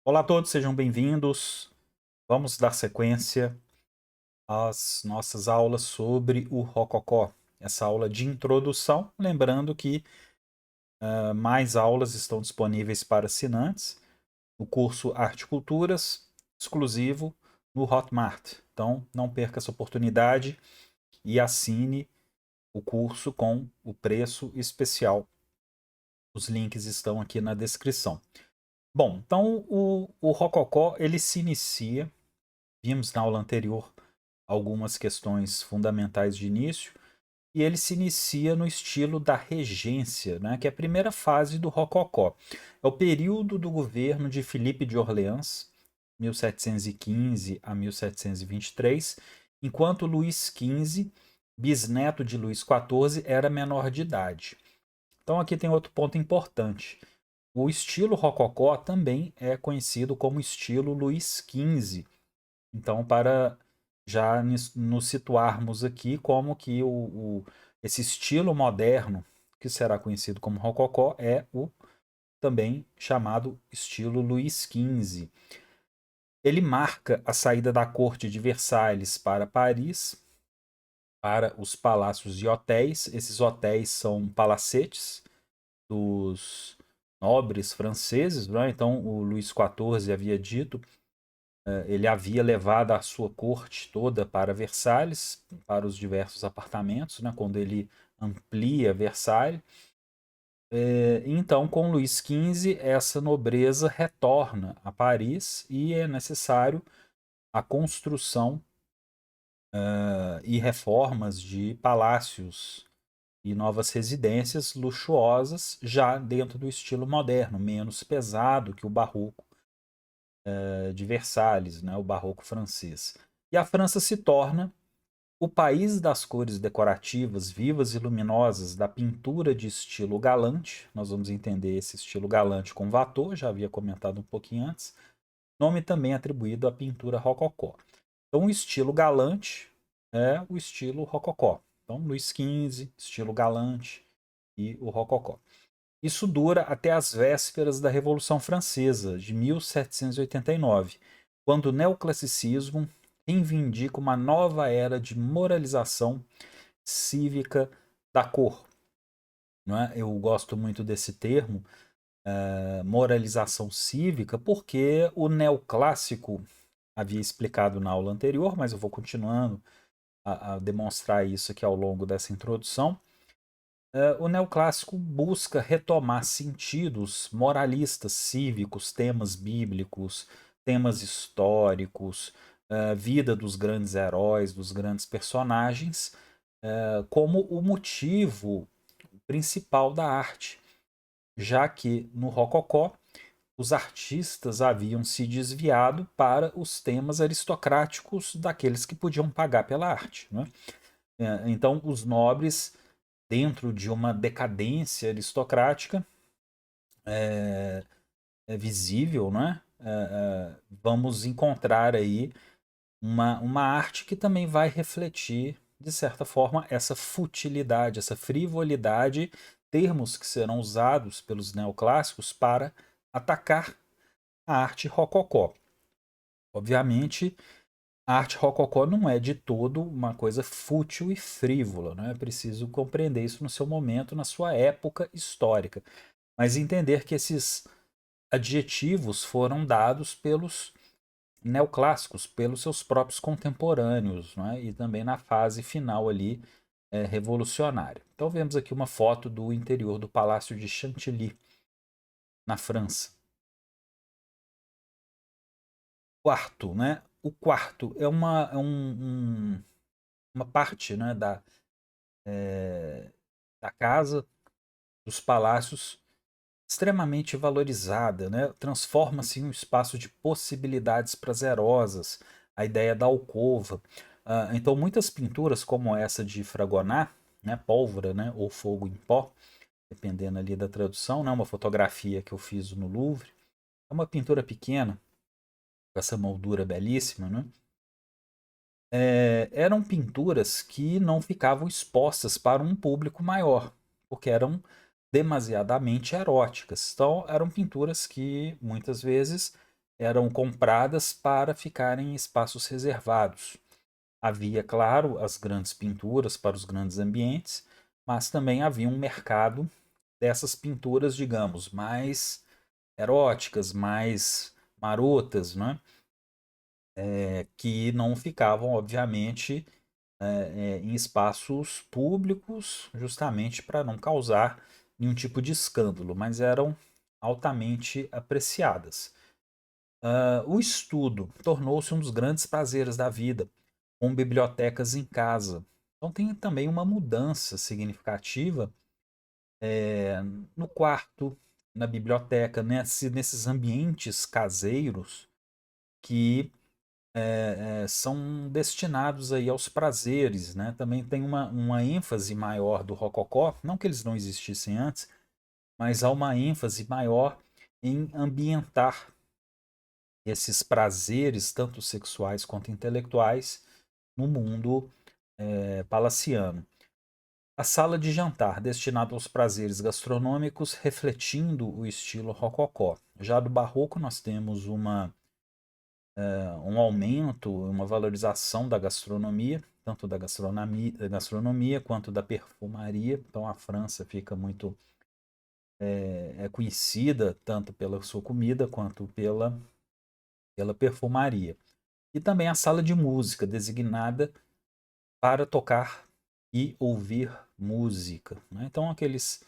Olá a todos, sejam bem-vindos. Vamos dar sequência às nossas aulas sobre o Rococó. Essa aula de introdução, lembrando que mais aulas estão disponíveis para assinantes no curso Arte e Culturas, exclusivo no Hotmart. Então, não perca essa oportunidade e assine o curso com o preço especial. Os links estão aqui na descrição. Bom, então o Rococó ele se inicia. Vimos na aula anterior algumas questões fundamentais de início, e ele se inicia no estilo da regência, né, que é a primeira fase do Rococó. É o período do governo de Filipe de Orleans, 1715 a 1723, enquanto Luís XV, bisneto de Luís XIV, era menor de idade. Então aqui tem outro ponto importante. O estilo Rococó também é conhecido como estilo Luís XV. Então, para já nos situarmos aqui como que esse estilo moderno, que será conhecido como Rococó, é o também chamado estilo Luís XV. Ele marca a saída da corte de Versalhes para Paris, para os palácios e hotéis. Esses hotéis são palacetes dos nobres franceses, né? Então, o Luís XIV havia dito, ele havia levado a sua corte toda para Versalhes, para os diversos apartamentos, né, quando ele amplia Versalhes. Então, com Luís XV, essa nobreza retorna a Paris e é necessário a construção e reformas de palácios e novas residências luxuosas, já dentro do estilo moderno, menos pesado que o barroco de Versalhes, né, o barroco francês. E a França se torna o país das cores decorativas, vivas e luminosas, da pintura de estilo galante. Nós vamos entender esse estilo galante com Watteau, já havia comentado um pouquinho antes. Nome também atribuído à pintura rococó. Então, o estilo galante é o estilo rococó. Então, Luís XV, estilo galante e o rococó. Isso dura até as vésperas da Revolução Francesa, de 1789, quando o neoclassicismo reivindica uma nova era de moralização cívica da cor. Não é? Eu gosto muito desse termo, moralização cívica, porque o neoclássico havia explicado na aula anterior, mas eu vou continuando a demonstrar isso aqui ao longo dessa introdução. O neoclássico busca retomar sentidos moralistas, cívicos, temas bíblicos, temas históricos, vida dos grandes heróis, dos grandes personagens, como o motivo principal da arte, já que no Rococó os artistas haviam se desviado para os temas aristocráticos daqueles que podiam pagar pela arte. Né? Então, os nobres, dentro de uma decadência aristocrática visível, né? Vamos encontrar aí uma arte que também vai refletir, de certa forma, essa futilidade, essa frivolidade, termos que serão usados pelos neoclássicos para atacar a arte rococó. Obviamente, a arte rococó não é de todo uma coisa fútil e frívola, né? É preciso compreender isso no seu momento, na sua época histórica, mas entender que esses adjetivos foram dados pelos neoclássicos, pelos seus próprios contemporâneos, né? E também na fase final ali revolucionária. Então vemos aqui uma foto do interior do Palácio de Chantilly, na França. Quarto, né? O quarto é uma parte, né, da casa, dos palácios, extremamente valorizada, né? Transforma-se em um espaço de possibilidades prazerosas, a ideia da alcova. Então, muitas pinturas, como essa de Fragonard, né, pólvora, né, ou fogo em pó, dependendo ali da tradução, né, uma fotografia que eu fiz no Louvre, é uma pintura pequena, com essa moldura belíssima, né? Eram pinturas que não ficavam expostas para um público maior, porque eram demasiadamente eróticas. Então, eram pinturas que muitas vezes eram compradas para ficarem em espaços reservados. Havia, claro, as grandes pinturas para os grandes ambientes, mas também havia um mercado dessas pinturas, digamos, mais eróticas, mais marotas, né? Que não ficavam, obviamente, em espaços públicos, justamente para não causar nenhum tipo de escândalo, mas eram altamente apreciadas. O estudo tornou-se um dos grandes prazeres da vida, com bibliotecas em casa. Então tem também uma mudança significativa no quarto, na biblioteca, nesses ambientes caseiros que são destinados aí aos prazeres, né? Também tem uma ênfase maior do rococó, não que eles não existissem antes, mas há uma ênfase maior em ambientar esses prazeres, tanto sexuais quanto intelectuais, no mundo palaciano. A sala de jantar, destinada aos prazeres gastronômicos, refletindo o estilo rococó. Já do barroco, nós temos um aumento, uma valorização da gastronomia, tanto da gastronomia quanto da perfumaria. Então a França fica muito conhecida tanto pela sua comida quanto pela perfumaria. E também a sala de música, designada para tocar e ouvir música, né? Então aquelas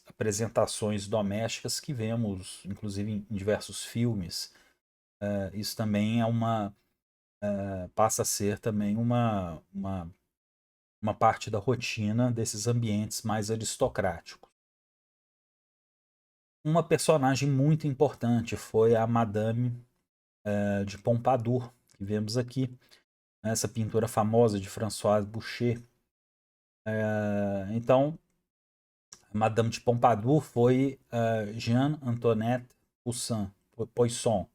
apresentações domésticas que vemos, inclusive em diversos filmes, isso também passa a ser também uma parte da rotina desses ambientes mais aristocráticos. Uma personagem muito importante foi a Madame de Pompadour, que vemos aqui, né, essa pintura famosa de François Boucher. Então, Madame de Pompadour foi Jeanne Antoinette Poisson.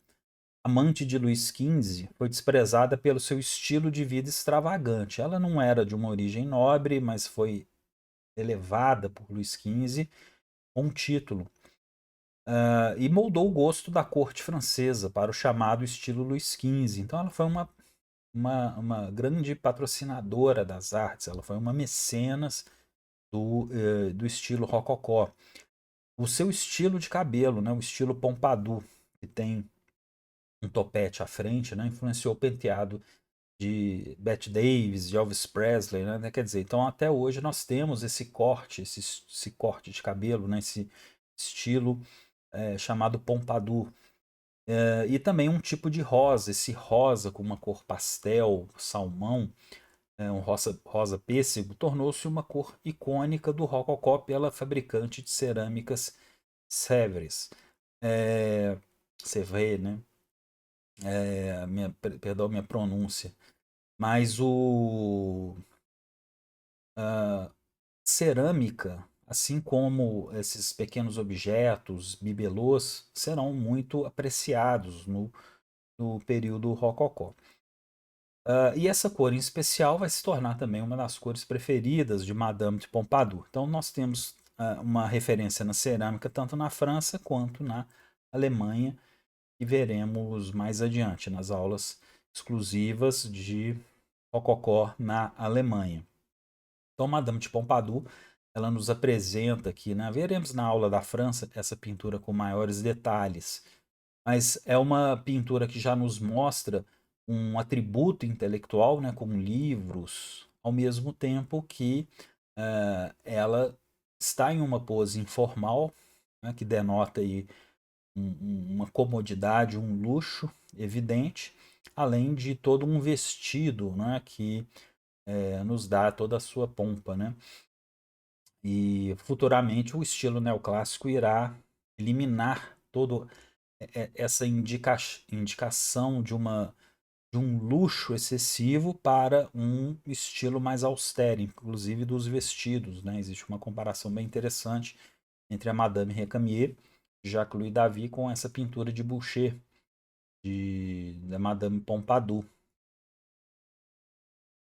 Amante de Luís XV, foi desprezada pelo seu estilo de vida extravagante. Ela não era de uma origem nobre, mas foi elevada por Luís XV com um título. E moldou o gosto da corte francesa para o chamado estilo Luís XV. Então ela foi uma grande patrocinadora das artes, ela foi uma mecenas do estilo rococó. O seu estilo de cabelo, né, o estilo pompadour, que tem um topete à frente, né, influenciou o penteado de Bette Davis, de Elvis Presley, né? Quer dizer, então até hoje nós temos esse corte de cabelo, né? Esse estilo chamado pompadour. E também um tipo de rosa, esse rosa com uma cor pastel, salmão, um rosa pêssego, tornou-se uma cor icônica do rococó pela fabricante de cerâmicas Sèvres. Sèvres, né? Perdão minha pronúncia. Mas a cerâmica, assim como esses pequenos objetos, bibelôs, serão muito apreciados no período rococó. E essa cor em especial vai se tornar também uma das cores preferidas de Madame de Pompadour. Então nós temos uma referência na cerâmica tanto na França quanto na Alemanha, que veremos mais adiante nas aulas exclusivas de Rococó na Alemanha. Então, Madame de Pompadour, ela nos apresenta aqui, né? Veremos na aula da França essa pintura com maiores detalhes, mas é uma pintura que já nos mostra um atributo intelectual, né, com livros, ao mesmo tempo que ela está em uma pose informal, né, que denota aí uma comodidade, um luxo evidente, além de todo um vestido, né, que nos dá toda a sua pompa, né? E futuramente o estilo neoclássico irá eliminar toda essa indicação de um luxo excessivo para um estilo mais austero, inclusive dos vestidos, né? Existe uma comparação bem interessante entre a Madame Recamier, de Jacques-Louis David, com essa pintura de Boucher, da Madame Pompadour.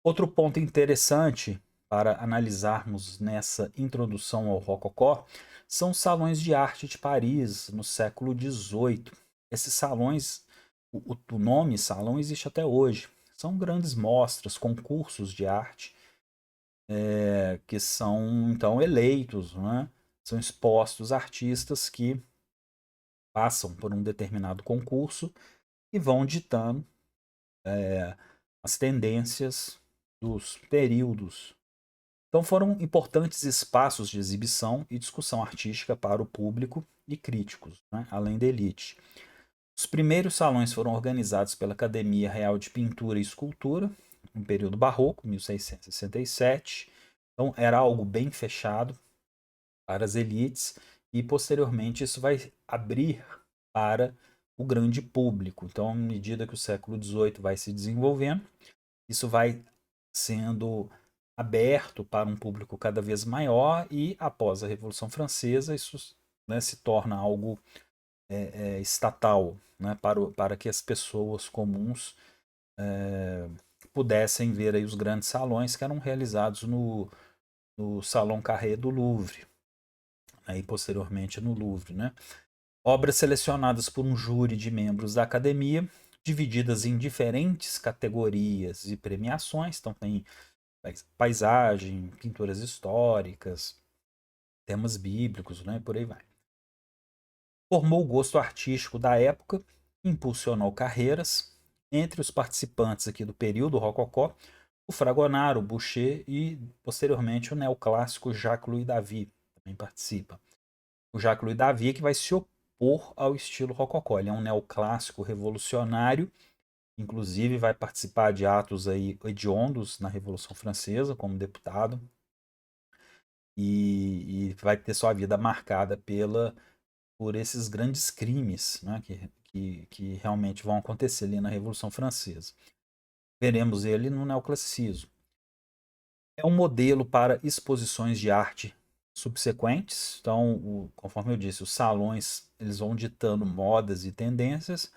Outro ponto interessante para analisarmos nessa introdução ao Rococó são os salões de arte de Paris no século XVIII. esses salões, o nome salão existe até hoje. São grandes mostras, concursos de arte, que são então eleitos, né? São expostos artistas que passam por um determinado concurso e vão ditando as tendências dos períodos. Então foram importantes espaços de exibição e discussão artística para o público e críticos, né? Além da elite. Os primeiros salões foram organizados pela Academia Real de Pintura e Escultura, no período barroco, 1667. Então era algo bem fechado para as elites e posteriormente isso vai abrir para o grande público. Então, à medida que o século XVIII vai se desenvolvendo, isso vai sendo aberto para um público cada vez maior e após a Revolução Francesa isso, né, se torna algo estatal, né, para que as pessoas comuns pudessem ver aí os grandes salões que eram realizados no Salão Carré do Louvre, aí posteriormente no Louvre, né? Obras selecionadas por um júri de membros da academia, divididas em diferentes categorias e premiações, então tem paisagem, pinturas históricas, temas bíblicos, né? Por aí vai. Formou o gosto artístico da época, impulsionou carreiras. Entre os participantes aqui do período rococó, o Fragonard, o Boucher e, posteriormente, o neoclássico Jacques-Louis David também participa. O Jacques-Louis David que vai se opor ao estilo rococó. Ele é um neoclássico revolucionário, inclusive vai participar de atos aí hediondos na Revolução Francesa como deputado e vai ter sua vida marcada por esses grandes crimes, né, que realmente vão acontecer ali na Revolução Francesa. Veremos ele no neoclassicismo. É um modelo para exposições de arte subsequentes. Então, conforme eu disse, os salões eles vão ditando modas e tendências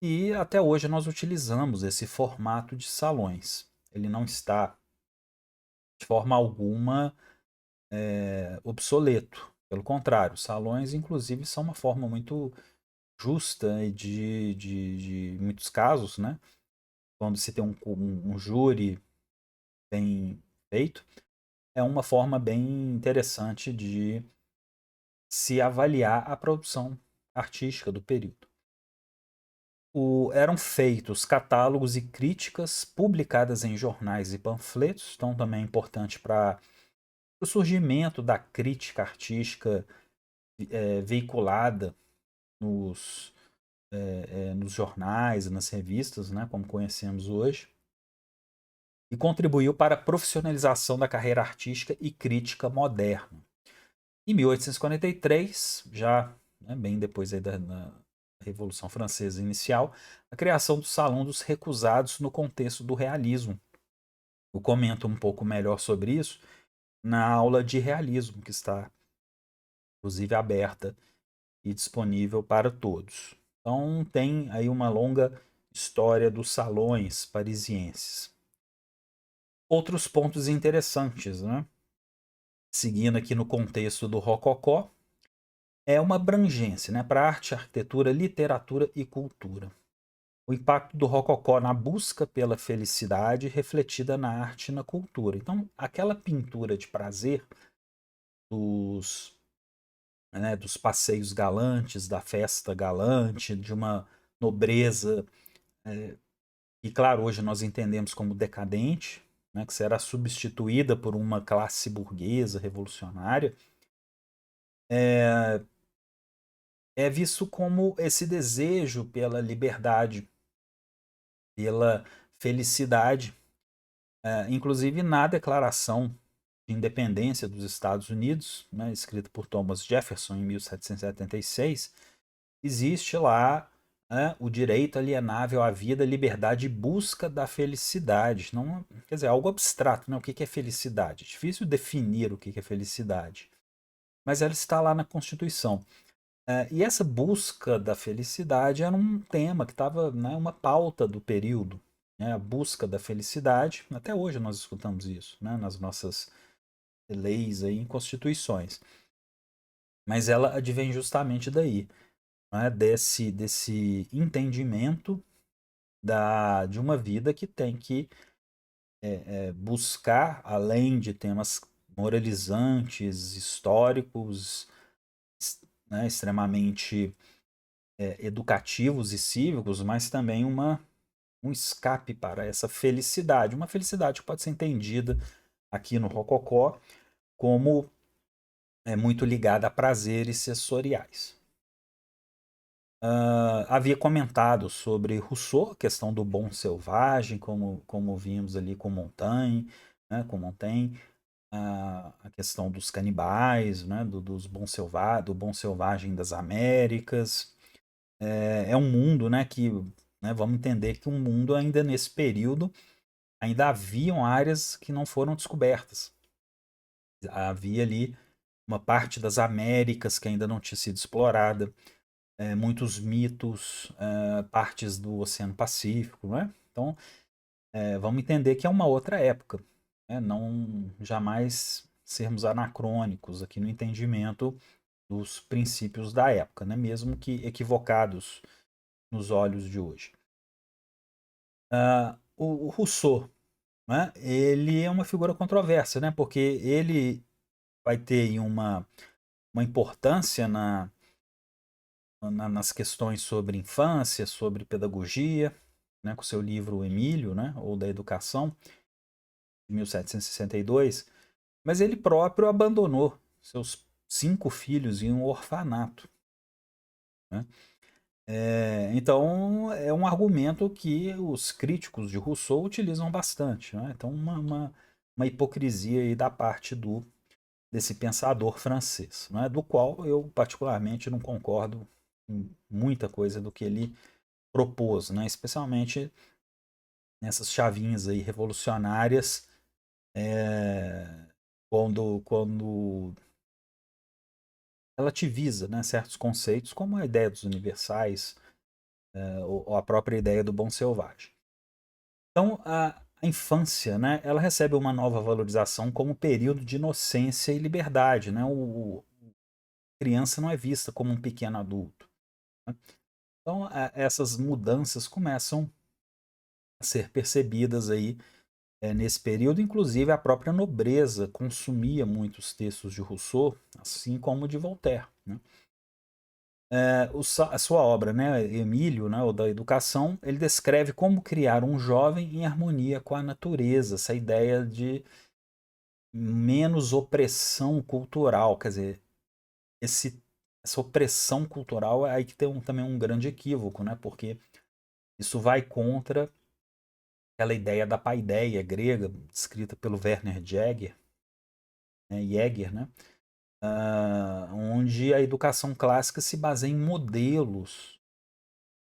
e até hoje nós utilizamos esse formato de salões. Ele não está de forma alguma obsoleto. Pelo contrário, salões, inclusive, são uma forma muito justa e de muitos casos, né? Quando se tem um júri bem feito, é uma forma bem interessante de se avaliar a produção artística do período. Eram feitos catálogos e críticas publicadas em jornais e panfletos, então também é importante para o surgimento da crítica artística veiculada nos, nos jornais e nas revistas, né, como conhecemos hoje, e contribuiu para a profissionalização da carreira artística e crítica moderna. Em 1843, já né, bem depois aí da Revolução Francesa inicial, a criação do Salão dos Recusados no contexto do realismo. Eu comento um pouco melhor sobre isso na aula de realismo, que está, inclusive, aberta e disponível para todos. Então, tem aí uma longa história dos salões parisienses. Outros pontos interessantes, né? Seguindo aqui no contexto do Rococó, é uma abrangência né, para arte, arquitetura, literatura e cultura. O impacto do Rococó na busca pela felicidade refletida na arte e na cultura. Então, aquela pintura de prazer dos, dos passeios galantes, da festa galante, de uma nobreza, e claro, hoje nós entendemos como decadente, né, que será substituída por uma classe burguesa revolucionária, é visto como esse desejo pela liberdade, pela felicidade, inclusive na Declaração de Independência dos Estados Unidos, né, escrita por Thomas Jefferson em 1776, existe lá o direito alienável à vida, liberdade e busca da felicidade. Não, quer dizer, algo abstrato, né? O que é felicidade? É difícil definir o que é felicidade, mas ela está lá na Constituição. E essa busca da felicidade era um tema que estava, né, uma pauta do período. Né, a busca da felicidade, até hoje nós escutamos isso, né, nas nossas leis aí, em constituições. Mas ela advém justamente daí. né, desse entendimento de uma vida que tem que buscar, além de temas moralizantes, históricos, né, extremamente educativos e cívicos, mas também um escape para essa felicidade. Uma felicidade que pode ser entendida aqui no Rococó como muito ligada a prazeres sensoriais. Havia comentado sobre Rousseau, a questão do bom selvagem, como vimos ali com Montaigne, né, com Montaigne, a questão dos canibais, né, do bom selvagem das Américas. É um mundo, né, que, né, vamos entender que um mundo ainda nesse período ainda haviam áreas que não foram descobertas. Havia ali uma parte das Américas que ainda não tinha sido explorada, muitos mitos, partes do Oceano Pacífico, né? Então, vamos entender que é uma outra época, né? Não jamais sermos anacrônicos aqui no entendimento dos princípios da época, né? Mesmo que equivocados nos olhos de hoje. O Rousseau, né? Ele é uma figura controversa, né? Porque ele vai ter uma importância nas questões sobre infância, sobre pedagogia, né, com seu livro Emílio, né, ou da Educação, de 1762, mas ele próprio abandonou seus 5 filhos em um orfanato. Né? Então, é um argumento que os críticos de Rousseau utilizam bastante. Né? Então, uma hipocrisia aí da parte desse pensador francês, né? Do qual eu particularmente não concordo em muita coisa do que ele propôs, né? Especialmente nessas chavinhas aí revolucionárias, é, quando relativiza, né, certos conceitos, como a ideia dos universais, ou a própria ideia do bom selvagem. Então, a infância, né, ela recebe uma nova valorização como período de inocência e liberdade. Né? A criança não é vista como um pequeno adulto. Né? Então, essas mudanças começam a ser percebidas aí nesse período. Inclusive, a própria nobreza consumia muitos textos de Rousseau, assim como de Voltaire. Né? A sua obra, né, Emílio, né, o da Educação, ele descreve como criar um jovem em harmonia com a natureza, essa ideia de menos opressão cultural, quer dizer, essa opressão cultural é aí que tem também um grande equívoco, né, porque isso vai contra aquela ideia da paideia grega, descrita pelo Werner Jäger, né, onde a educação clássica se baseia em modelos,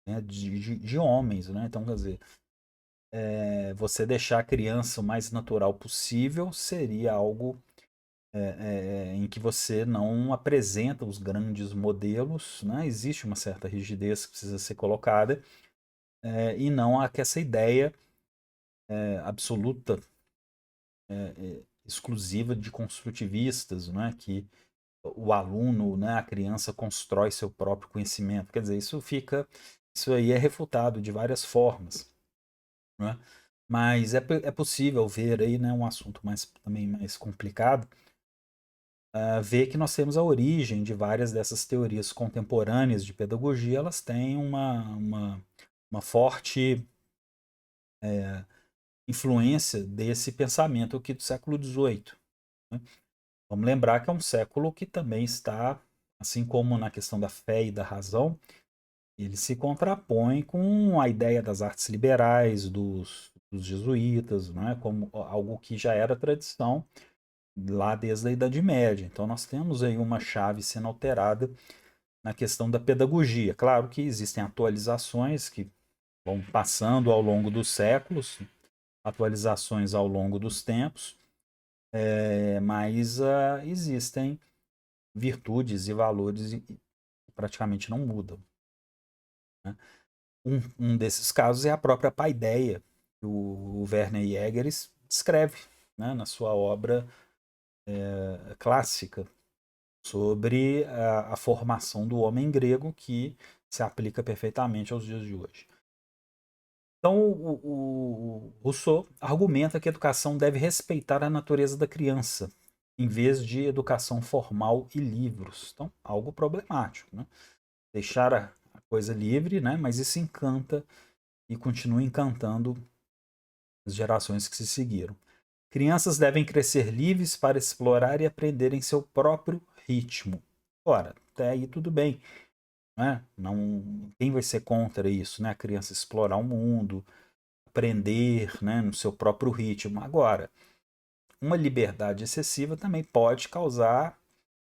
né, de homens. Né? Então, quer dizer, você deixar a criança o mais natural possível seria algo em que você não apresenta os grandes modelos. Né? Existe uma certa rigidez que precisa ser colocada, e não há que essa ideia absoluta, exclusiva de construtivistas, né? Que o aluno, né, a criança constrói seu próprio conhecimento. Quer dizer, isso aí é refutado de várias formas. Né? Mas é possível ver aí, né, um assunto também mais complicado, ver que nós temos a origem de várias dessas teorias contemporâneas de pedagogia. Elas têm uma forte influência desse pensamento aqui do século XVIII. Né? Vamos lembrar que é um século que também está, assim como na questão da fé e da razão, ele se contrapõe com a ideia das artes liberais, dos jesuítas, né? Como algo que já era tradição lá desde a Idade Média. Então nós temos aí uma chave sendo alterada na questão da pedagogia. Claro que existem atualizações que vão passando ao longo dos séculos, atualizações ao longo dos tempos, mas existem virtudes e valores que praticamente não mudam. Né? Um desses casos é a própria paideia, que o Werner Jäger descreve, né, na sua obra clássica sobre a formação do homem grego, que se aplica perfeitamente aos dias de hoje. Então, o Rousseau argumenta que a educação deve respeitar a natureza da criança, em vez de educação formal e livros. Então, algo problemático, né? Deixar a coisa livre, né? Mas isso encanta e continua encantando as gerações que se seguiram. Crianças devem crescer livres para explorar e aprender em seu próprio ritmo. Ora, até aí tudo bem, né? Não, quem vai ser contra isso, né? A criança explorar o mundo, aprender, né, no seu próprio ritmo. Agora, uma liberdade excessiva também pode causar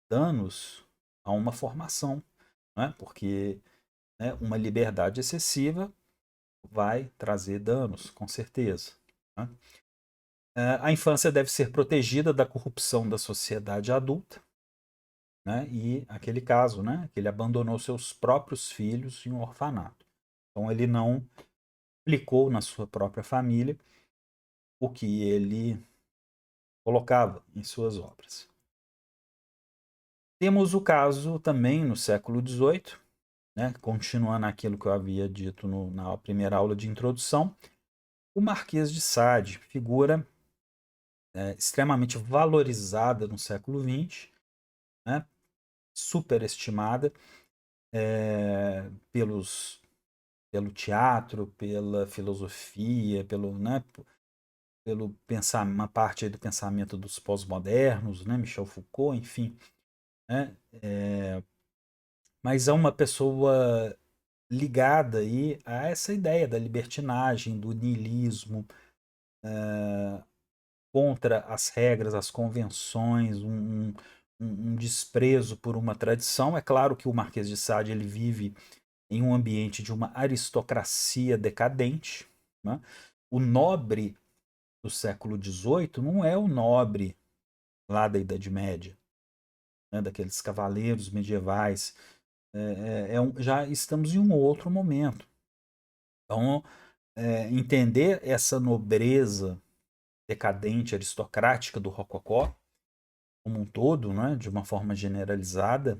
danos a uma formação, né? Porque, né, uma liberdade excessiva vai trazer danos, com certeza, né? A infância deve ser protegida da corrupção da sociedade adulta, né? E aquele caso, né, que ele abandonou seus próprios filhos em um orfanato. Então ele não aplicou na sua própria família o que ele colocava em suas obras. Temos o caso também no século XVIII, né, continuando aquilo que eu havia dito na primeira aula de introdução, o Marquês de Sade, figura extremamente valorizada no século XX, né, superestimada pelo teatro, pela filosofia, pelo uma parte aí do pensamento dos pós-modernos, né, Michel Foucault, enfim, né, mas é uma pessoa ligada aí a essa ideia da libertinagem, do niilismo, contra as regras, as convenções, um desprezo por uma tradição. É claro que o Marquês de Sade ele vive em um ambiente de uma aristocracia decadente, né? O nobre do século XVIII não é o nobre lá da Idade Média, né? Daqueles cavaleiros medievais. Já estamos em um outro momento. Então, entender essa nobreza decadente, aristocrática do Rococó, como um todo, né, de uma forma generalizada,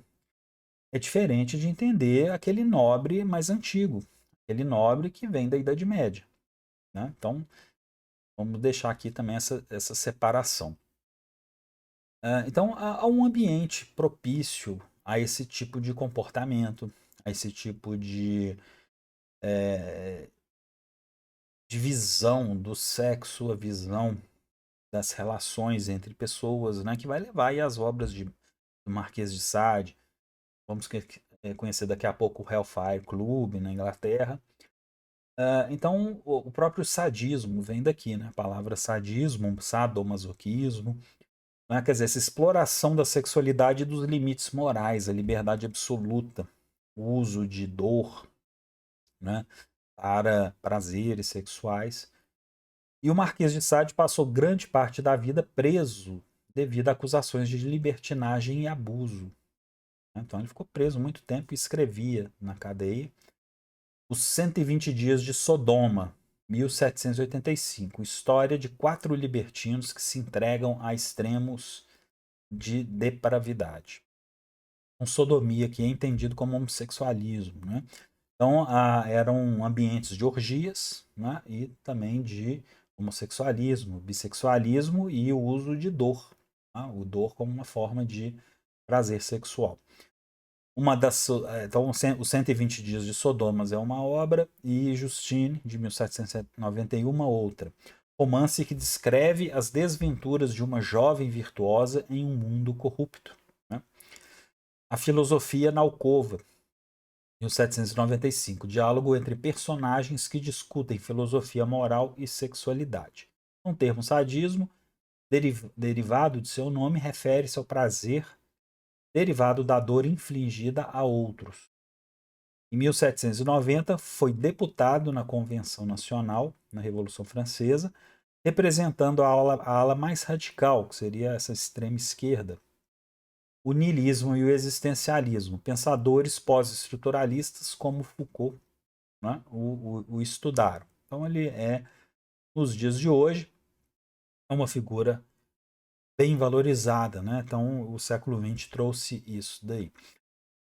é diferente de entender aquele nobre mais antigo, aquele nobre que vem da Idade Média. Né? Então, vamos deixar aqui também essa separação. Então, há um ambiente propício a esse tipo de comportamento, a esse tipo de visão do sexo, a visão das relações entre pessoas, né, que vai levar aí às obras do Marquês de Sade. Vamos conhecer daqui a pouco o Hellfire Club na Inglaterra. Então, o próprio sadismo vem daqui, né? A palavra sadismo, sadomasoquismo, né? Quer dizer, essa exploração da sexualidade e dos limites morais, a liberdade absoluta, o uso de dor, né, para prazeres sexuais. E o Marquês de Sade passou grande parte da vida preso devido a acusações de libertinagem e abuso. Então ele ficou preso muito tempo e escrevia na cadeia. Os 120 Dias de Sodoma, 1785. História de 4 libertinos que se entregam a extremos de depravidade. Um sodomia que é entendido como homossexualismo. Né? Então eram ambientes de orgias, né? E também de homossexualismo, bissexualismo e o uso de dor. Tá? O dor como uma forma de prazer sexual. Então, os 120 Dias de Sodomas é uma obra e Justine, de 1791, uma outra. Romance que descreve as desventuras de uma jovem virtuosa em um mundo corrupto. Né? A Filosofia na Alcova, 1795. Diálogo entre personagens que discutem filosofia moral e sexualidade. O termo sadismo, derivado de seu nome, refere-se ao prazer derivado da dor infligida a outros. Em 1790, foi deputado na Convenção Nacional, na Revolução Francesa, representando a ala mais radical, que seria essa extrema esquerda. O niilismo e o existencialismo, pensadores pós-estruturalistas como Foucault, né, o estudaram. Então ele nos dias de hoje, é uma figura bem valorizada, né? Então o século XX trouxe isso daí.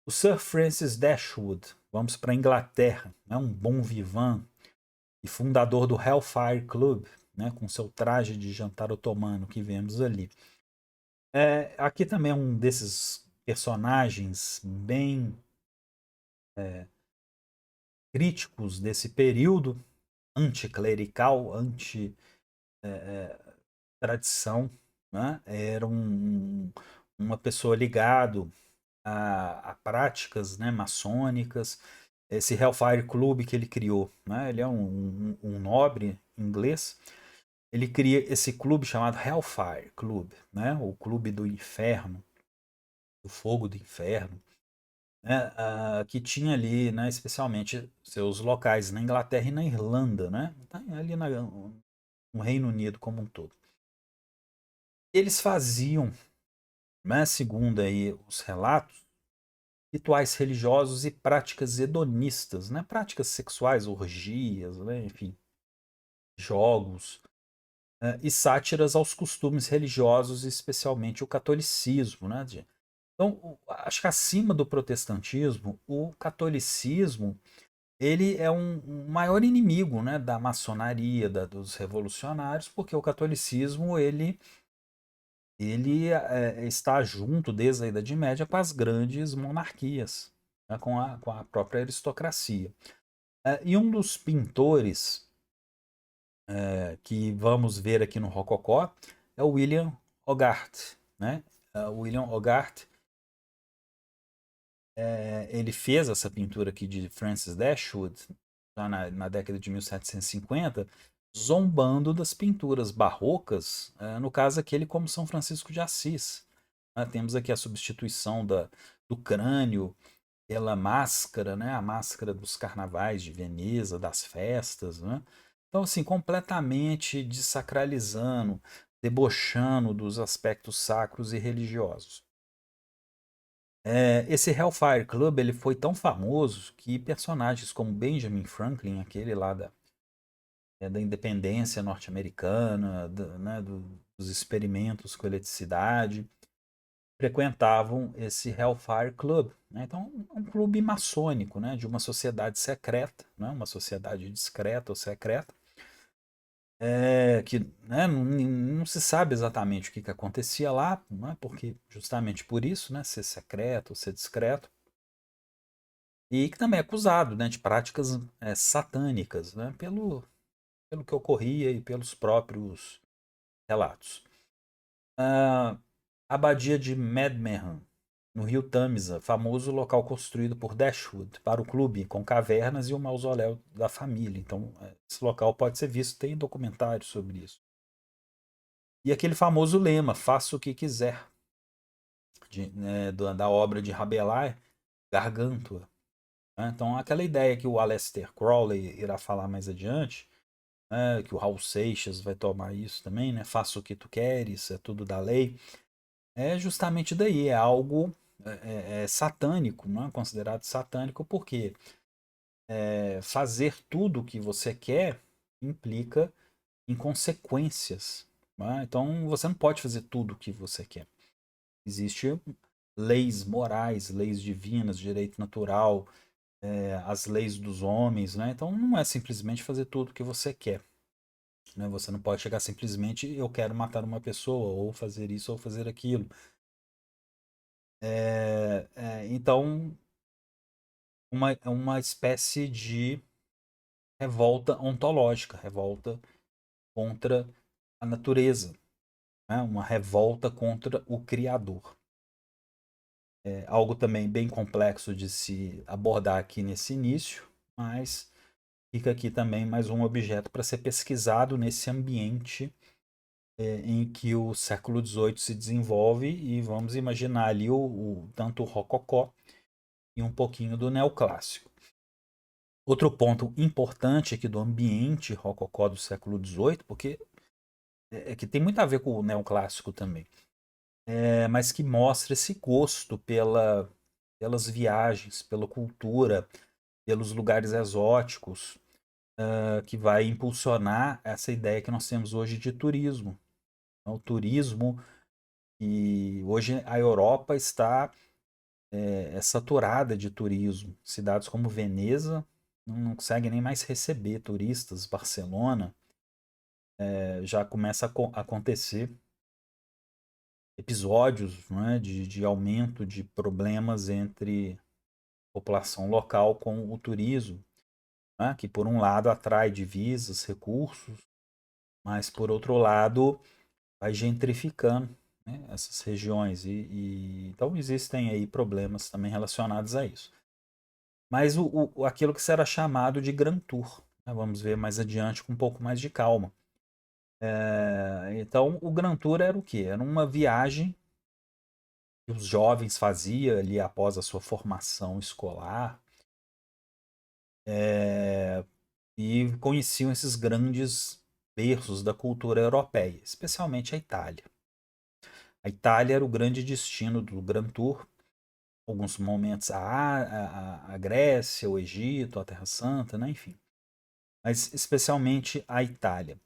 O Sir Francis Dashwood, vamos para a Inglaterra, né? Um bom vivant e fundador do Hellfire Club, né? Com seu traje de jantar otomano que vemos ali. Aqui também é um desses personagens bem críticos desse período anticlerical, anti-tradição, né? Era uma pessoa ligado a práticas, né, maçônicas. Esse Hellfire Club que ele criou, né? Ele é um nobre inglês. Ele cria esse clube chamado Hellfire Club, né? O clube do inferno, do fogo do inferno, né? Que tinha ali, né, especialmente seus locais na Inglaterra e na Irlanda, né? Ali no Reino Unido como um todo. Eles faziam, né, segundo aí os relatos, rituais religiosos e práticas hedonistas, né? Práticas sexuais, orgias, né? Enfim, jogos, e sátiras aos costumes religiosos, especialmente o catolicismo, né? Então, acho que acima do protestantismo, o catolicismo ele é um maior inimigo, né, da maçonaria, dos revolucionários, porque o catolicismo ele está junto desde a Idade Média com as grandes monarquias, né, com a própria aristocracia. E um dos pintores que vamos ver aqui no Rococó é o William Hogarth. Né? William Hogarth ele fez essa pintura aqui de Francis Dashwood já na década de 1750, zombando das pinturas barrocas, no caso aquele como São Francisco de Assis. Temos aqui a substituição do crânio pela máscara, né? A máscara dos carnavais de Veneza, das festas. Né? Então, assim, completamente desacralizando, debochando dos aspectos sacros e religiosos. Esse Hellfire Club ele foi tão famoso que personagens como Benjamin Franklin, aquele lá da independência norte-americana, né, dos experimentos com eletricidade, frequentavam esse Hellfire Club. Né? Então, um clube maçônico, né, de uma sociedade secreta, né, uma sociedade discreta ou secreta, que né, não se sabe exatamente o que acontecia lá, né, porque justamente por isso, né, ser secreto, ser discreto, e que também é acusado, né, de práticas satânicas, né, pelo que ocorria e pelos próprios relatos. A Abadia de Medmenham, no rio Tamisa, famoso local construído por Dashwood para o clube, com cavernas e o mausoléu da família. Então, esse local pode ser visto, tem documentários sobre isso. E aquele famoso lema, faça o que quiser, da obra de Rabelais, Gargantua. Né? Então, aquela ideia que o Aleister Crowley irá falar mais adiante, né, que o Raul Seixas vai tomar isso também, né? Faça o que tu queres, é tudo da lei. É justamente daí, é algo satânico, não é? Considerado satânico, porque fazer tudo o que você quer implica em consequências. Né? Então você não pode fazer tudo o que você quer. Existem leis morais, leis divinas, direito natural, as leis dos homens. Né? Então não é simplesmente fazer tudo o que você quer. Né? Você não pode chegar simplesmente, eu quero matar uma pessoa, ou fazer isso, ou fazer aquilo. Então, uma espécie de revolta ontológica, revolta contra a natureza, né? Uma revolta contra o Criador. É algo também bem complexo de se abordar aqui nesse início, mas fica aqui também mais um objeto para ser pesquisado nesse ambiente em que o século XVIII se desenvolve e vamos imaginar ali tanto o rococó e um pouquinho do neoclássico. Outro ponto importante aqui do ambiente rococó do século XVIII, porque que tem muito a ver com o neoclássico também, mas que mostra esse gosto pelas viagens, pela cultura, pelos lugares exóticos, que vai impulsionar essa ideia que nós temos hoje de turismo. Então, o turismo E hoje a Europa está saturada de turismo. Cidades como Veneza não conseguem nem mais receber turistas. Barcelona já começa a acontecer episódios, não é, de aumento de problemas entre a população local com o turismo, né, que por um lado atrai divisas, recursos, mas por outro lado vai gentrificando, né, essas regiões então existem aí problemas também relacionados a isso. Mas aquilo que será chamado de Grand Tour, né, vamos ver mais adiante com um pouco mais de calma. Então o Grand Tour era o quê? Era uma viagem que os jovens faziam ali após a sua formação escolar, e conheciam esses grandes berços da cultura europeia, especialmente a Itália. A Itália era o grande destino do Grand Tour, alguns momentos a Grécia, o Egito, a Terra Santa, né? Enfim, mas especialmente a Itália.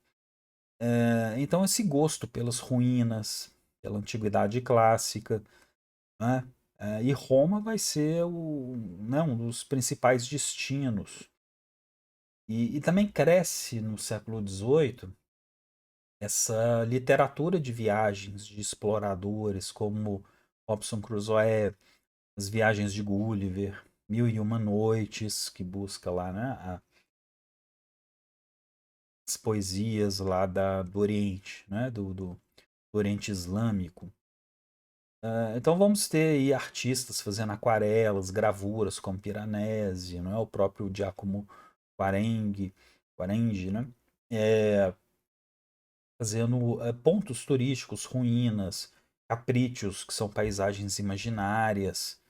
Então esse gosto pelas ruínas, pela antiguidade clássica, né? E Roma vai ser né, um dos principais destinos. E também cresce no século XVIII essa literatura de viagens de exploradores como Robinson Crusoe, as viagens de Gulliver, Mil e Uma Noites, que busca lá, né, as poesias lá do Oriente, né, do Oriente Islâmico. Então vamos ter aí artistas fazendo aquarelas, gravuras como Piranesi, não é? O próprio Giacomo Quarengi, né? Fazendo pontos turísticos, ruínas, caprichos, que são paisagens imaginárias.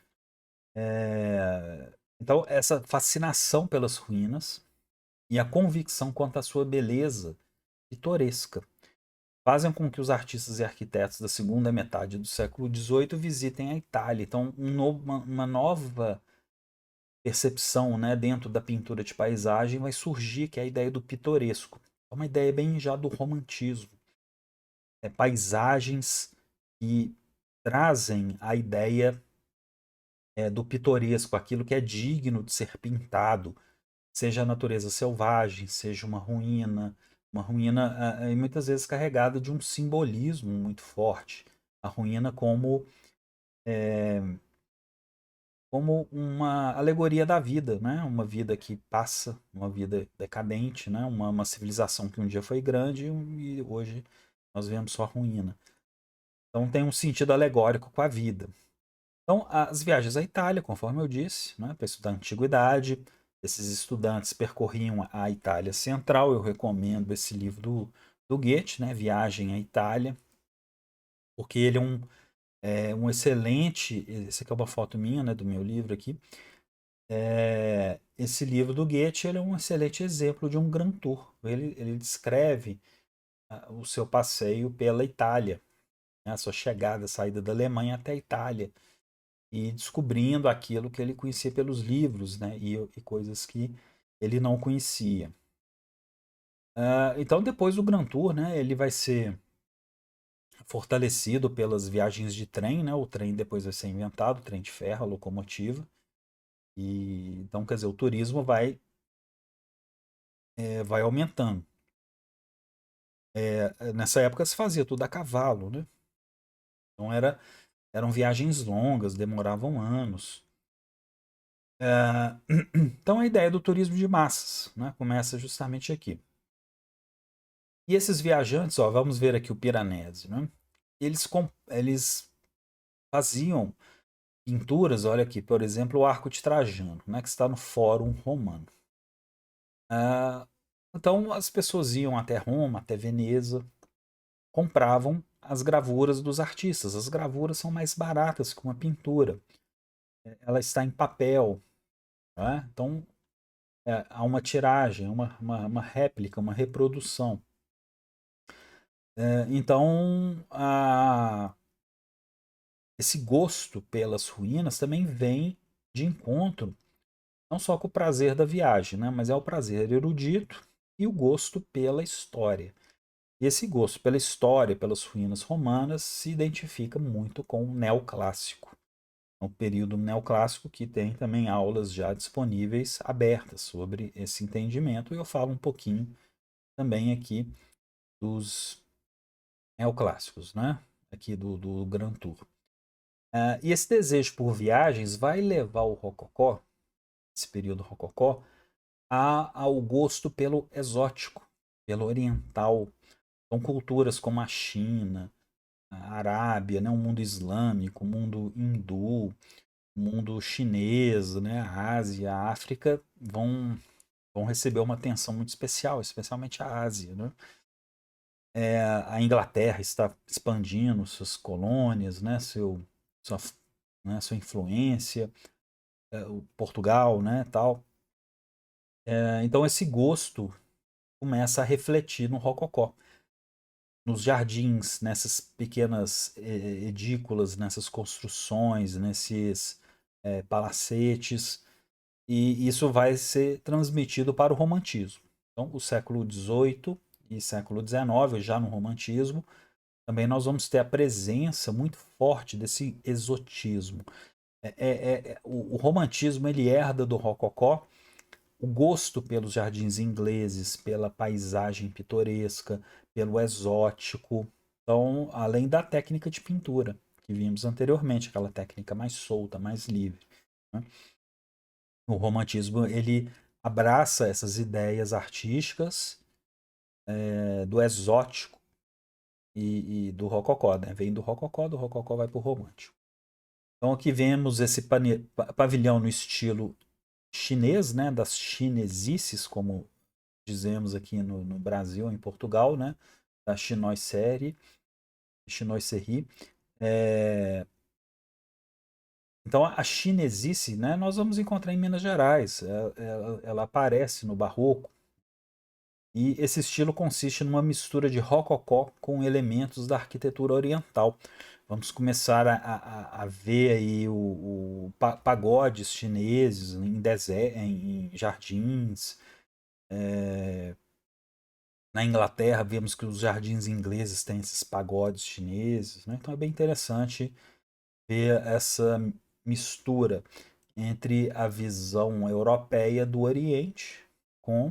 Então, essa fascinação pelas ruínas e a convicção quanto à sua beleza pitoresca fazem com que os artistas e arquitetos da segunda metade do século XVIII visitem a Itália. Então, uma nova percepção, né, dentro da pintura de paisagem vai surgir, que é a ideia do pitoresco. É uma ideia bem já do romantismo. Paisagens que trazem a ideia do pitoresco, aquilo que é digno de ser pintado, seja a natureza selvagem, seja uma ruína e muitas vezes carregada de um simbolismo muito forte. A ruína como uma alegoria da vida, né? Uma vida que passa, uma vida decadente, né? Uma civilização que um dia foi grande e hoje nós vemos só ruína. Então tem um sentido alegórico com a vida. Então, as viagens à Itália, conforme eu disse, né, para estudar a antiguidade, esses estudantes percorriam a Itália Central. Eu recomendo esse livro do Goethe, né, Viagem à Itália, porque ele é um excelente. Essa aqui é uma foto minha, né, do meu livro aqui. Esse livro do Goethe ele é um excelente exemplo de um Grand Tour. Ele descreve o seu passeio pela Itália, né, a sua chegada, a saída da Alemanha até a Itália e descobrindo aquilo que ele conhecia pelos livros, né, e coisas que ele não conhecia. Então, depois do Grand Tour, né, ele vai ser fortalecido pelas viagens de trem, né, o trem depois vai ser inventado, o trem de ferro, a locomotiva, e então, quer dizer, o turismo vai aumentando. Nessa época se fazia tudo a cavalo, né? Então eram viagens longas, demoravam anos. Então a ideia do turismo de massas, né, começa justamente aqui. E esses viajantes, ó, vamos ver aqui o Piranesi, né? Eles faziam pinturas, olha aqui, por exemplo, o Arco de Trajano, né, que está no Fórum Romano. Então as pessoas iam até Roma, até Veneza, compravam as gravuras dos artistas. As gravuras são mais baratas que uma pintura. Ela está em papel, né? Então há uma tiragem, uma réplica, uma reprodução. Então, esse gosto pelas ruínas também vem de encontro, não só com o prazer da viagem, né, mas é o prazer erudito e o gosto pela história. E esse gosto pela história, pelas ruínas romanas, se identifica muito com o neoclássico. É um período neoclássico que tem também aulas já disponíveis abertas sobre esse entendimento, e eu falo um pouquinho também aqui dos neoclássicos, né? Aqui do Grand Tour. E esse desejo por viagens vai levar o Rococó, esse período Rococó, ao gosto pelo exótico, pelo oriental. São culturas como a China, a Arábia, né, o mundo islâmico, o mundo hindu, o mundo chinês, né, a Ásia, a África vão receber uma atenção muito especial, especialmente a Ásia, né? A Inglaterra está expandindo suas colônias, né, sua, sua influência, o Portugal, né, tal. Então esse gosto começa a refletir no Rococó, nos jardins, nessas pequenas edículas, nessas construções, nesses palacetes, e isso vai ser transmitido para o romantismo. Então, o século XVIII e século XIX, já no romantismo, também nós vamos ter a presença muito forte desse exotismo. O romantismo ele herda do rococó o gosto pelos jardins ingleses, pela paisagem pitoresca, pelo exótico. Então, além da técnica de pintura que vimos anteriormente, aquela técnica mais solta, mais livre, né? O romantismo ele abraça essas ideias artísticas do exótico e do rococó, né? Vem do rococó vai para o romântico. Então aqui vemos esse pavilhão no estilo chinês, né? Das chinesices, como dizemos aqui no Brasil, em Portugal, né? Da Chinois Série, Chinois Serri. Então a chinesice, né? Nós vamos encontrar em Minas Gerais. Ela aparece no Barroco. E esse estilo consiste numa mistura de rococó com elementos da arquitetura oriental. Vamos começar a ver aí pagodes chineses em jardins. Na Inglaterra, vemos que os jardins ingleses têm esses pagodes chineses, né? Então é bem interessante ver essa mistura entre a visão europeia do Oriente com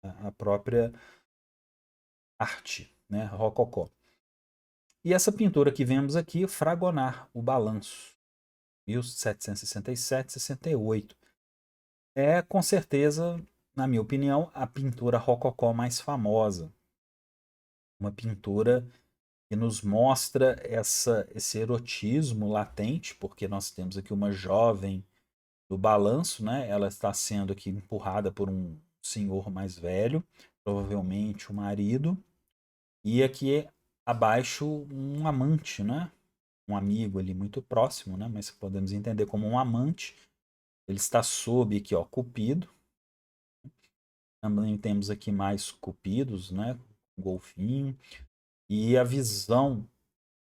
a própria arte, né? Rococó. E essa pintura que vemos aqui, Fragonard, o Balanço, 1767-68. É com certeza, na minha opinião, a pintura rococó mais famosa. Uma pintura que nos mostra esse erotismo latente, porque nós temos aqui uma jovem do balanço, né? Ela está sendo aqui empurrada por um senhor mais velho, provavelmente o marido, e aqui abaixo um amante, né? Um amigo ali muito próximo, né? Mas podemos entender como um amante. Ele está sob aqui, ó, Cupido. Também temos aqui mais Cupidos, né? Golfinho. E a visão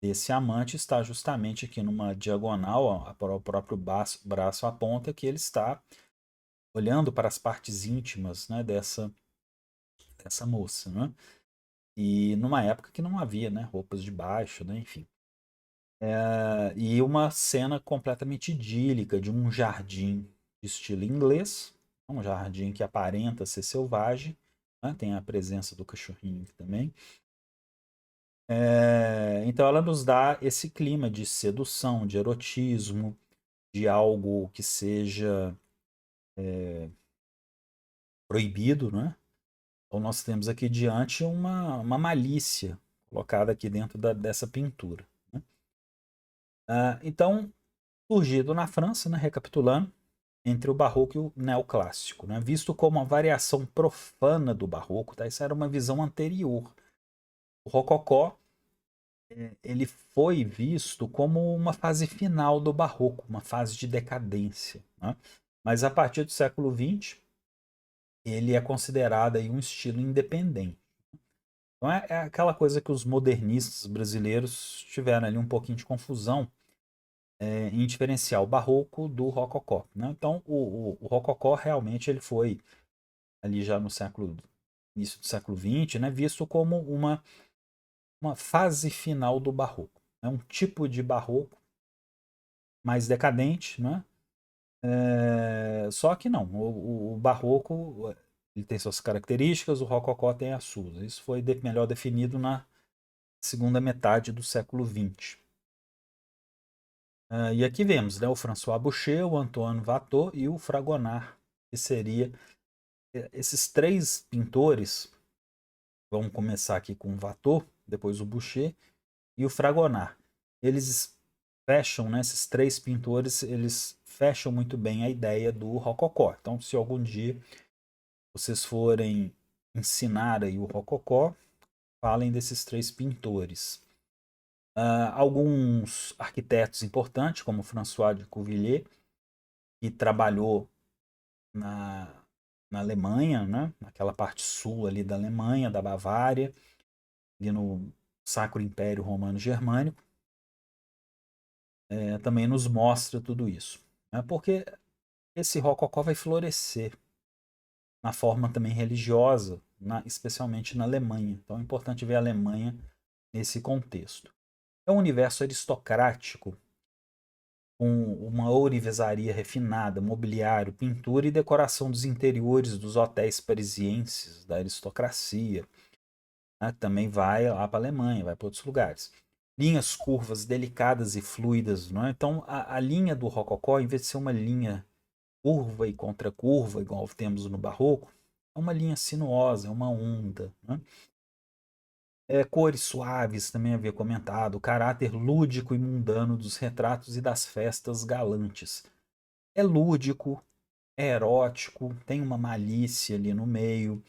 desse amante está justamente aqui numa diagonal, ó, o próprio braço aponta que ele está olhando para as partes íntimas, né, dessa moça, né? E numa época que não havia, né, roupas de baixo, né, enfim. E uma cena completamente idílica de um jardim de estilo inglês, um jardim que aparenta ser selvagem, né? Tem a presença do cachorrinho aqui também. Então ela nos dá esse clima de sedução, de erotismo, de algo que seja proibido, né? Então nós temos aqui diante uma malícia colocada aqui dentro dessa pintura, né? Então, surgido na França, né, recapitulando, entre o barroco e o neoclássico, né, visto como uma variação profana do barroco, tá? Isso era uma visão anterior. O rococó ele foi visto como uma fase final do barroco, uma fase de decadência, né? Mas a partir do século XX, ele é considerado aí um estilo independente. Então é aquela coisa que os modernistas brasileiros tiveram ali um pouquinho de confusão em diferenciar o barroco do rococó, né? Então o rococó realmente ele foi ali já no início do século XX, né, visto como uma uma fase final do barroco. É um tipo de barroco mais decadente, né? Só que não, o barroco ele tem suas características, o rococó tem as suas. Isso foi melhor definido na segunda metade do século XX. E aqui vemos, né, o François Boucher, o Antoine Watteau e o Fragonard, que seria esses três pintores. Vamos começar aqui com o Watteau, depois o Boucher e o Fragonard. Eles fecham, né, esses três pintores, eles fecham muito bem a ideia do rococó. Então, se algum dia vocês forem ensinar aí o rococó, falem desses três pintores. Alguns arquitetos importantes, como François de Cuvilliés, que trabalhou na, na Alemanha, né? Naquela parte sul ali da Alemanha, da Bavária, ali no Sacro Império Romano Germânico, também nos mostra tudo isso. Né? Porque esse rococó vai florescer na forma também religiosa, especialmente na Alemanha. Então é importante ver a Alemanha nesse contexto. É um universo aristocrático, com uma ourivesaria refinada, mobiliário, pintura e decoração dos interiores dos hotéis parisienses, da aristocracia. Né? Também vai lá para a Alemanha, vai para outros lugares. Linhas curvas delicadas e fluidas. Não é? Então, a linha do rococó, em vez de ser uma linha curva e contracurva, igual temos no barroco, é uma linha sinuosa, é uma onda. Né? Cores suaves, também havia comentado, o caráter lúdico e mundano dos retratos e das festas galantes. É lúdico, é erótico, tem uma malícia ali no meio.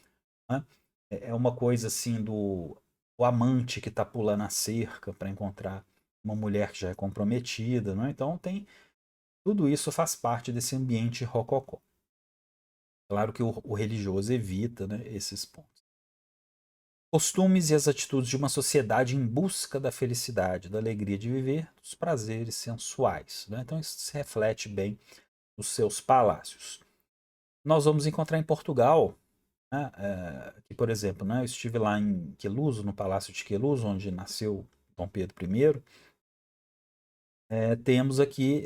Né? É uma coisa assim do o amante que está pulando a cerca para encontrar uma mulher que já é comprometida. Né? Então tem tudo isso faz parte desse ambiente rococó. Claro que o religioso evita, né, esses pontos. Costumes e as atitudes de uma sociedade em busca da felicidade, da alegria de viver, dos prazeres sensuais. Né? Então isso se reflete bem nos seus palácios. Nós vamos encontrar em Portugal, né, que, por exemplo, né, eu estive lá em Queluz, no Palácio de Queluz, onde nasceu Dom Pedro I. Temos aqui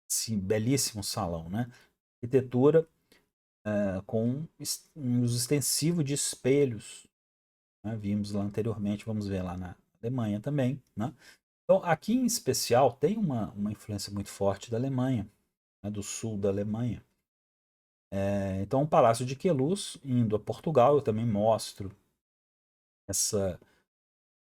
esse belíssimo salão, né? Arquitetura com um uso extensivo de espelhos. Né? Vimos lá anteriormente, vamos ver lá na Alemanha também. Né? Então, aqui em especial, tem uma influência muito forte da Alemanha, né, do sul da Alemanha. Então, o Palácio de Queluz, indo a Portugal, eu também mostro essa,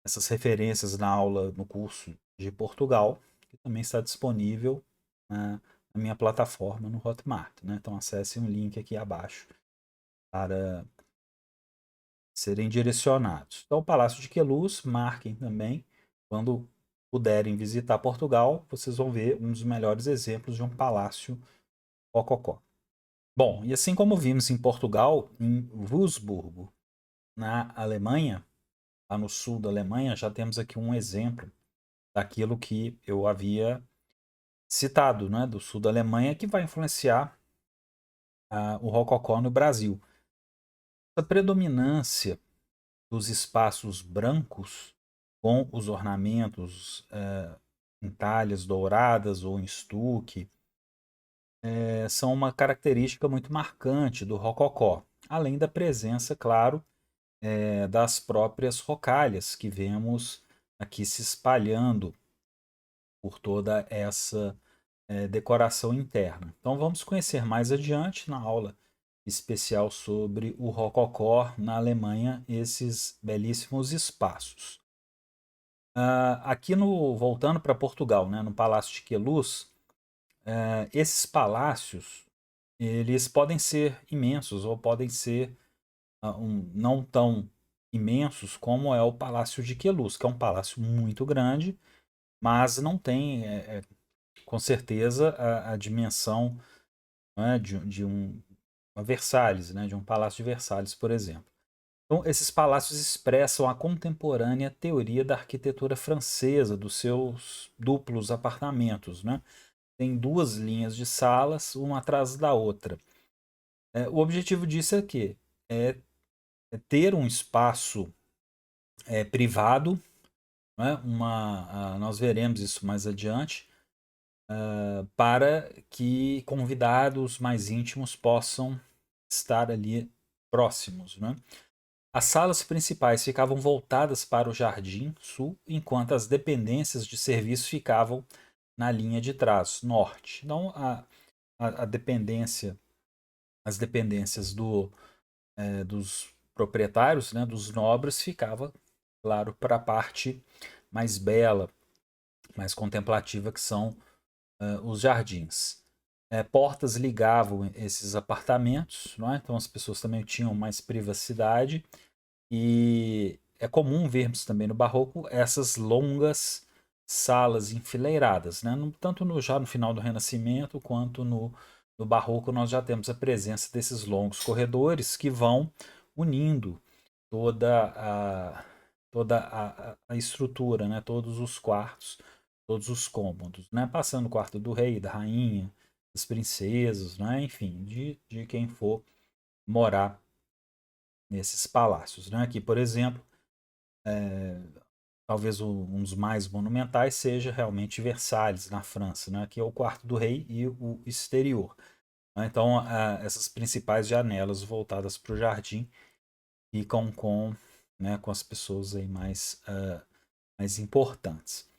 essas referências na aula, no curso de Portugal, que também está disponível na minha plataforma no Hotmart. Né? Então, acessem o link aqui abaixo para serem direcionados. Então, o Palácio de Queluz, marquem também, quando puderem visitar Portugal, vocês vão ver um dos melhores exemplos de um palácio rococó. Bom, e assim como vimos em Portugal, em Würzburgo, na Alemanha, lá no sul da Alemanha, já temos aqui um exemplo daquilo que eu havia citado, né, do sul da Alemanha, que vai influenciar o rococó no Brasil. A predominância dos espaços brancos com os ornamentos em talhas douradas ou em estuque são uma característica muito marcante do rococó, além da presença, claro, das próprias rocalhas que vemos aqui se espalhando por toda essa decoração interna. Então vamos conhecer mais adiante na aula especial sobre o rococó na Alemanha, esses belíssimos espaços. Aqui voltando para Portugal, né, no Palácio de Queluz, esses palácios eles podem ser imensos ou podem ser não tão imensos como é o Palácio de Queluz, que é um palácio muito grande, mas não tem, com certeza, a dimensão, né, de uma Versalhes, né, de um Palácio de Versalhes, por exemplo. Então, esses palácios expressam a contemporânea teoria da arquitetura francesa, dos seus duplos apartamentos. Né? Tem duas linhas de salas, uma atrás da outra. O objetivo disso é que é ter um espaço privado, né? Nós veremos isso mais adiante, para que convidados mais íntimos possam estar ali próximos, né? As salas principais ficavam voltadas para o jardim sul, enquanto as dependências de serviço ficavam na linha de trás, norte. Então, a dependência, as dependências dos proprietários, né, dos nobres, ficava, claro, para a parte mais bela, mais contemplativa, que são os jardins. Portas ligavam esses apartamentos, não é? Então as pessoas também tinham mais privacidade, e é comum vermos também no Barroco essas longas salas enfileiradas, né? Tanto já no final do Renascimento quanto no Barroco nós já temos a presença desses longos corredores que vão unindo toda a estrutura, né? Todos os quartos, todos os cômodos, né? Passando o quarto do rei, da rainha, das princesas, né? Enfim, de quem for morar nesses palácios, né? Aqui, por exemplo, talvez um dos mais monumentais seja realmente Versalhes, na França, né? Que é o quarto do rei e o exterior, né? Então, essas principais janelas voltadas para o jardim ficam com, né, com as pessoas aí mais importantes.